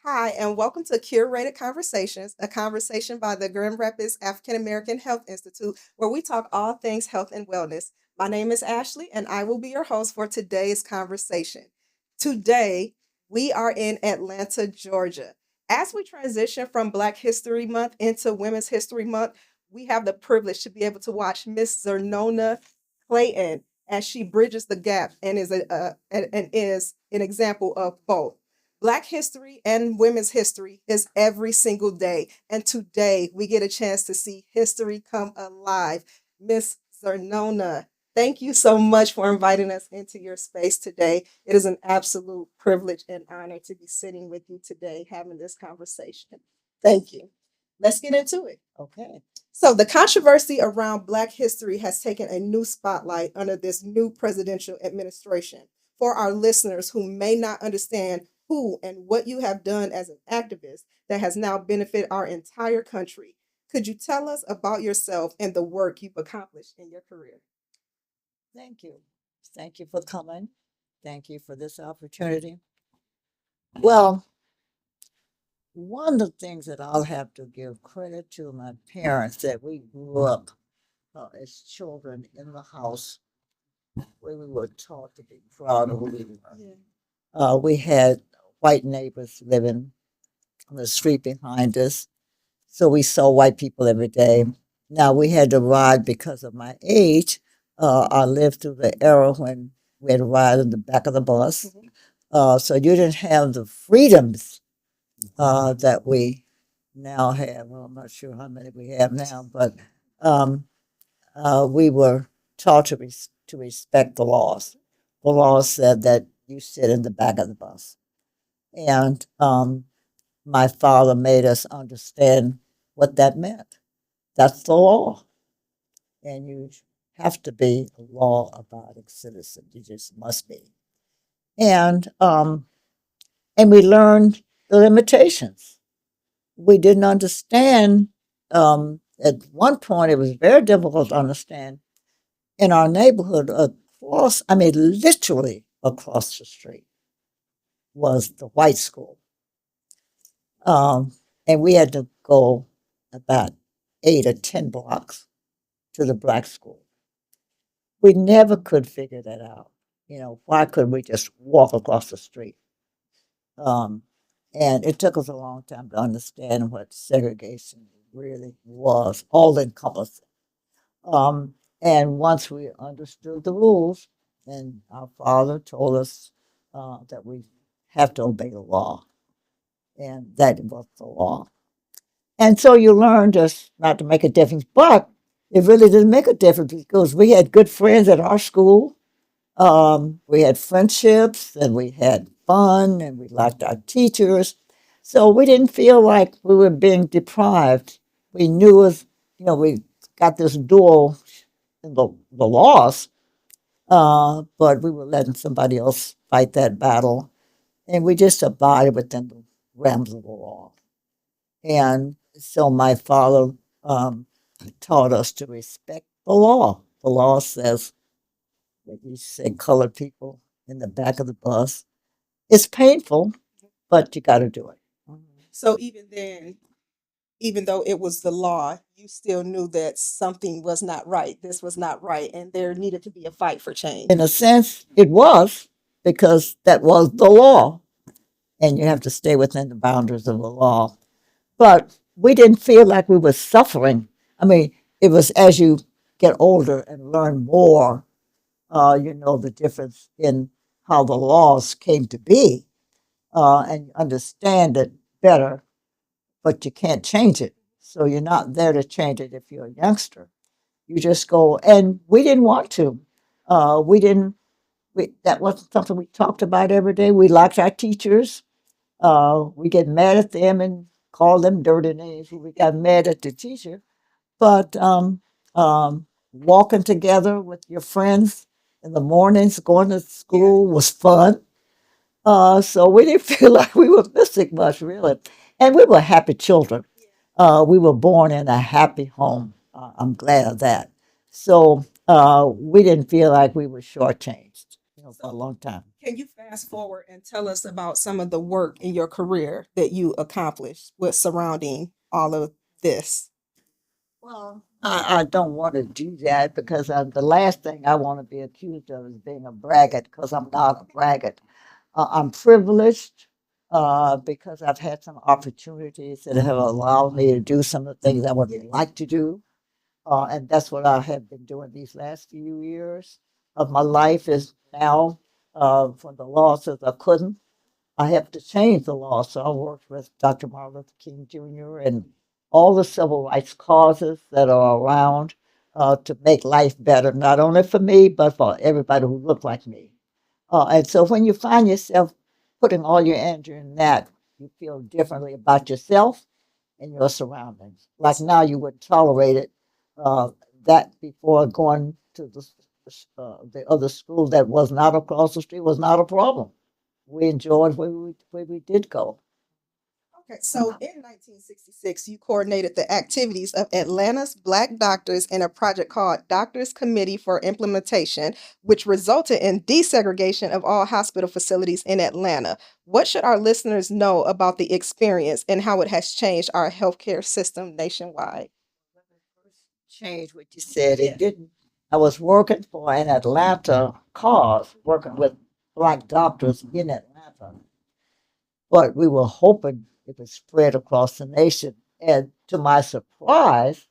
Hi, and welcome to Curated Conversations, a conversation by the Grand Rapids African American Health Institute, where we talk all things health and wellness. My name is Ashley, and I will be your host for today's conversation. Today, we are in Atlanta, Georgia. As we transition from Black History Month into Women's History Month, we have the privilege to be able to watch Miss Xernona Clayton as she bridges the gap and is an example of both. Black history and women's history is every single day. And today we get a chance to see history come alive. Miss Zernona, thank you so much for inviting us into your space today. It is an absolute privilege and honor to be sitting with you today having this conversation. Thank you. Let's get into it. Okay. So, the controversy around Black history has taken a new spotlight under this new presidential administration. For our listeners who may not understand who and what you have done as an activist that has now benefited our entire country, could you tell us about yourself and the work you've accomplished in your career? Thank you. Thank you for coming. Thank you for this opportunity. Well, one of the things that I'll have to give credit to my parents that we grew up as children in the house where we were taught to be proud of who we were. Yeah. We had white neighbors living on the street behind us, so we saw white people every day. Now we had to ride because of my age. I lived through the era when we had to ride in the back of the bus. Mhm. So you didn't have the freedoms that we now have. Well, I'm not sure how many we have now, but um, we were taught to respect the laws. The laws said that you sit in the back of the bus. And my father made us understand what that meant. That's the law. And you have to be a law abiding citizen. You just must be. And um, and we learned the limitations. We didn't understand. At one point, it was very difficult to understand in our neighborhood across, I mean, literally across the street was the white school. Um, and we had to go about 8 or 10 blocks to the black school. We never could figure that out. Why couldn't we just walk across the street? Um, and it took us a long time to understand what segregation really was, all encompassing. And once we understood the rules, and our father told us that we have to obey the law, and that was the law. And so you learn just not to make a difference, but it really didn't make a difference because we had good friends at our school. We had friendships and we had fun and we liked our teachers. So we didn't feel like we were being deprived. We knew we got this duel in the laws, but we were letting somebody else fight that battle. And we just abided within the realms of the law. And so my father taught us to respect the law. The law says that you say colored people in the back of the bus. It's painful, but you got to do it. So, even then, even though it was the law, you still knew that something was not right. This was not right, and there needed to be a fight for change. In a sense, it was because that was the law, and you have to stay within the boundaries of the law. But we didn't feel like we were suffering. I mean, it was as you get older and learn more, you know the difference in how the laws came to be, and you understand it better, but you can't change it. So you're not there to change it if you're a youngster. You just go, and we didn't want to. We didn't. That wasn't something we talked about every day. We liked our teachers. We get mad at them and call them dirty names. We got mad at the teacher, but walking together with your friends in the mornings, going to school was fun. So we didn't feel like we were missing much, really. And we were happy children. We were born in a happy home. I'm glad of that. So we didn't feel like we were shortchanged, for a long time. Can you fast forward and tell us about some of the work in your career that you accomplished with surrounding all of this? Well, I don't want to do that because the last thing I want to be accused of is being a braggart because I'm not a braggart. I'm privileged because I've had some opportunities that have allowed me to do some of the things I would like to do. And that's what I have been doing these last few years of my life is now when the law says I couldn't. I have to change the law. So I worked with Dr. Martin Luther King Jr. and all the civil rights causes that are around to make life better, not only for me, but for everybody who looked like me. And so when you find yourself putting all your energy in that, you feel differently about yourself and your surroundings. Like now, you wouldn't tolerate it. Uh, that before going to the other school that was not across the street was not a problem. We enjoyed where we did go. Okay, so in 1966, you coordinated the activities of Atlanta's Black doctors in a project called Doctors Committee for Implementation, which resulted in desegregation of all hospital facilities in Atlanta. What should our listeners know about the experience and how it has changed our healthcare system nationwide? Change what you said. It didn't. I was working for an Atlanta cause, working with black doctors in Atlanta, but we were hoping it would spread across the nation. And to my surprise,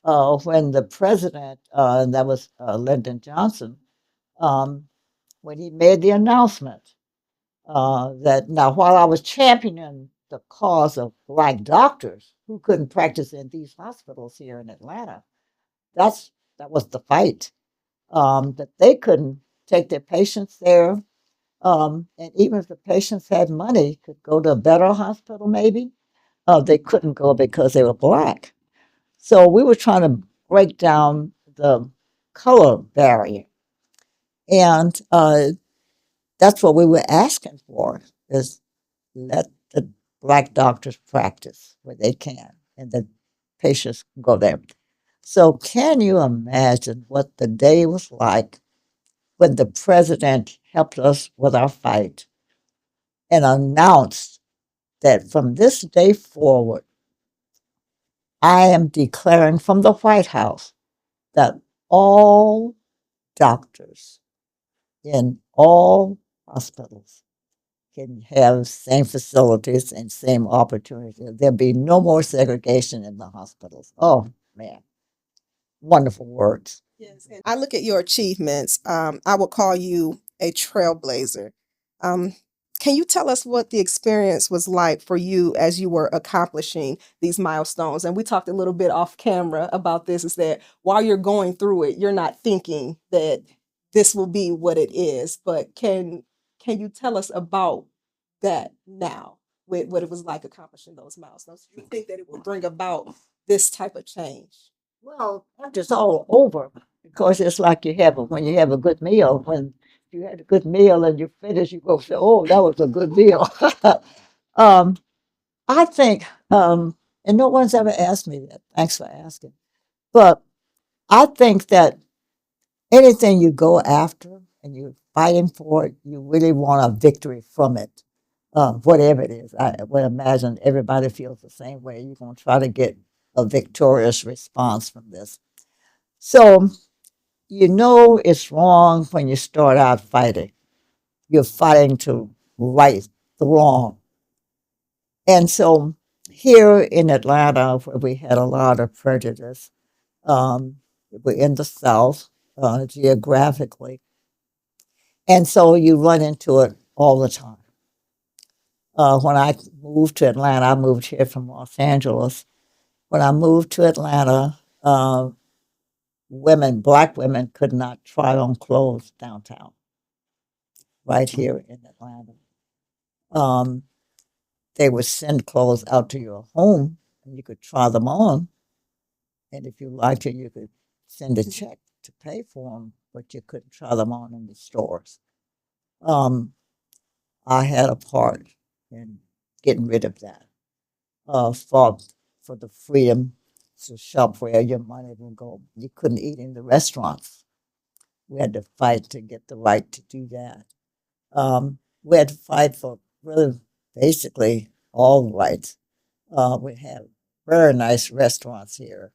when the president, and that was Lyndon Johnson, um, when he made the announcement that now, while I was championing the cause of black doctors who couldn't practice in these hospitals here in Atlanta, that's that was the fight. That they couldn't take their patients there, and even if the patients had money, could go to a better hospital maybe. They couldn't go because they were black. So we were trying to break down the color barrier, and that's what we were asking for: is let the black doctors practice where they can, and the patients can go there. So, can you imagine what the day was like when the president helped us with our fight and announced that from this day forward, I am declaring from the White House that all doctors in all hospitals can have same facilities and same opportunities. There'll be no more segregation in the hospitals. Oh man, wonderful words. Yes, and I look at your achievements. I would call you a trailblazer. Um, can you tell us what the experience was like for you as you were accomplishing these milestones? And we talked a little bit off camera about this, is that while you're going through it, you're not thinking that this will be what it is. But can you tell us about that now, with what it was like accomplishing those milestones? Do you think that it will bring about this type of change? Well, after it's all over, because it's like when you have a good meal. When you had a good meal and you finish, you go say, "Oh, that was a good meal." um, I think, and no one's ever asked me that. Thanks for asking. But I think that anything you go after and you're fighting for it, you really want a victory from it, whatever it is. I would imagine everybody feels the same way. You're going to try to get a victorious response from this. So, you know it's wrong when you start out fighting. You're fighting to right the wrong. And so, here in Atlanta, where we had a lot of prejudice, um, we're in the South geographically. And so you run into it all the time. When I moved to Atlanta, I moved here from Los Angeles. When I moved to Atlanta, black women, could not try on clothes downtown, right here in Atlanta. Um, they would send clothes out to your home, and you could try them on. And if you liked it, you could send a check to pay for them, but you couldn't try them on in the stores. Um, I had a part in getting rid of that. Fought for the freedom to shop where your money will go. You couldn't eat in the restaurants. We had to fight to get the right to do that. We had to fight for really basically all the rights. We have very nice restaurants here.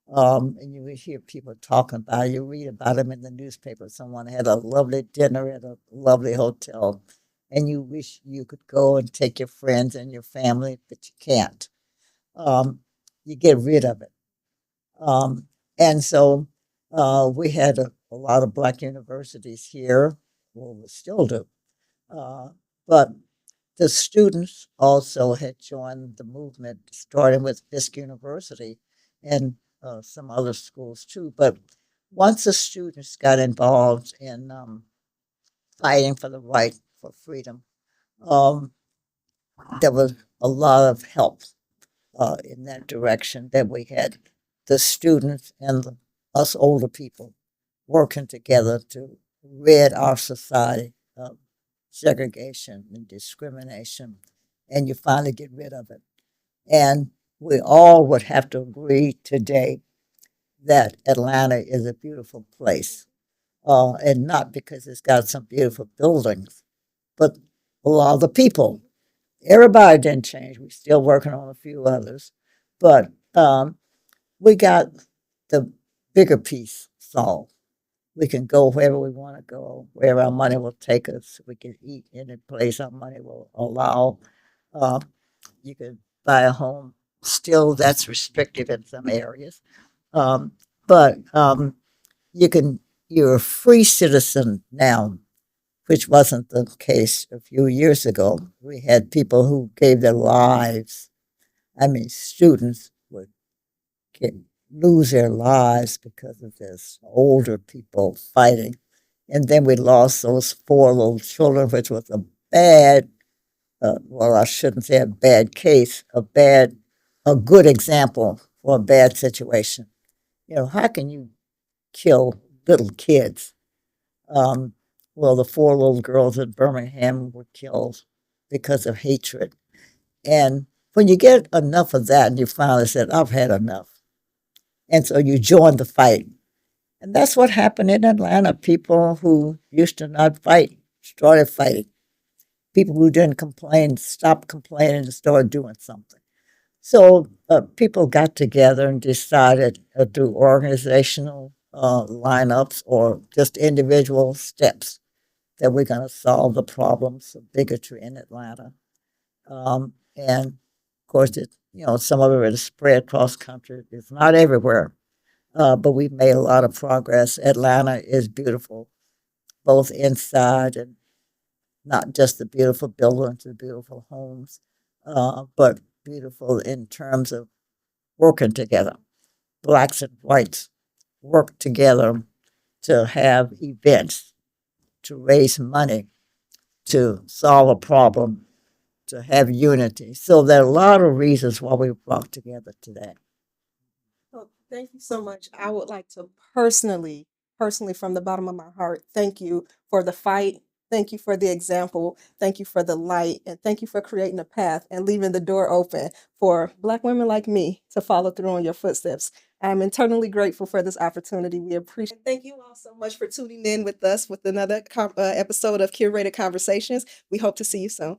And you would hear people talking about it. You read about them in the newspaper. Someone had a lovely dinner at a lovely hotel, and you wish you could go and take your friends and your family, but you can't. Um, you get rid of it. Um, and so we had a lot of black universities here. Well, we still do. Uh, but the students also had joined the movement, starting with Fisk University and some other schools too. But once the students got involved in fighting for the right for freedom, um, there was a lot of help in that direction that we had the students and us older people working together to rid our society of segregation and discrimination, and you finally get rid of it. And we all would have to agree today that Atlanta is a beautiful place, and not because it's got some beautiful buildings, but a lot of the people. Everybody didn't change. We're still working on a few others, but we got the bigger piece solved. We can go wherever we want to go, wherever our money will take us. We can eat any place our money will allow. Uh, you can buy a home. Still, that's restrictive in some areas. Um, but you can, you're a free citizen now, which wasn't the case a few years ago. We had people who gave their lives. I mean, students would get, lose their lives because of this, older people fighting. And then we lost those four little children, which was a bad, well, I shouldn't say a bad case, a good example for a bad situation. You know, how can you kill little kids? Um, well, the four little girls in Birmingham were killed because of hatred. And when you get enough of that and you finally said, I've had enough. And so you join the fight. And that's what happened in Atlanta. People who used to not fight started fighting. People who didn't complain stopped complaining and started doing something. So people got together and decided through organizational lineups or just individual steps that we're going to solve the problems of bigotry in Atlanta. And of course, some of it is spread across country. It's not everywhere, but we've made a lot of progress. Atlanta is beautiful, both inside and not just the beautiful buildings, the beautiful homes, but beautiful in terms of working together. Blacks and whites work together to have events, to raise money, to solve a problem, to have unity. So there are a lot of reasons why we brought together today. Oh, thank you so much. I would like to personally, from the bottom of my heart, thank you for the fight. Thank you for the example. Thank you for the light. And thank you for creating a path and leaving the door open for Black women like me to follow through on your footsteps. I'm eternally grateful for this opportunity. We appreciate. Thank you all so much for tuning in with us with another episode of Curated Conversations. We hope to see you soon.